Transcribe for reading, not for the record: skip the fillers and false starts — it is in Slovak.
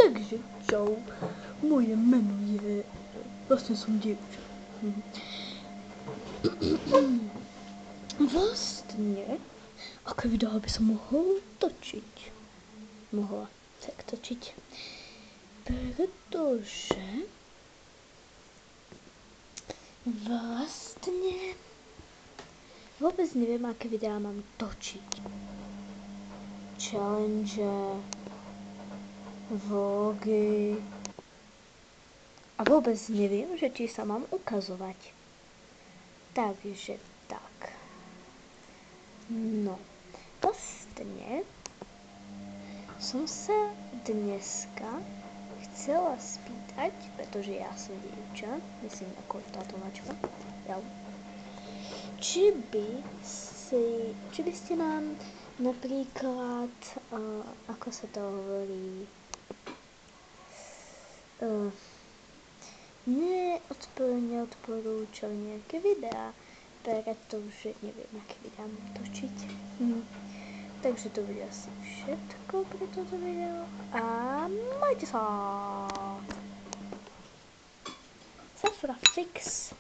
Takže čau, moje jméno je... Vlastně jsem děvče. Vlastně, aké videa by som mohla tak točiť, pretože vlastne vôbec neviem, aké videá mám točiť. Challenge, vlogy a vôbec neviem, že či sa mám ukazovať. Takže tak. No, vlastne som sa dneska chcela spýtať, pretože ja som dievča, myslím ako táto mačka, či by ste nám napríklad, ako sa to hovorí, neodporúčali nejaké videá, pretože neviem, aké videá mám točiť. Takže to bude asi všetko pre toto video a majte sa! Safra fix!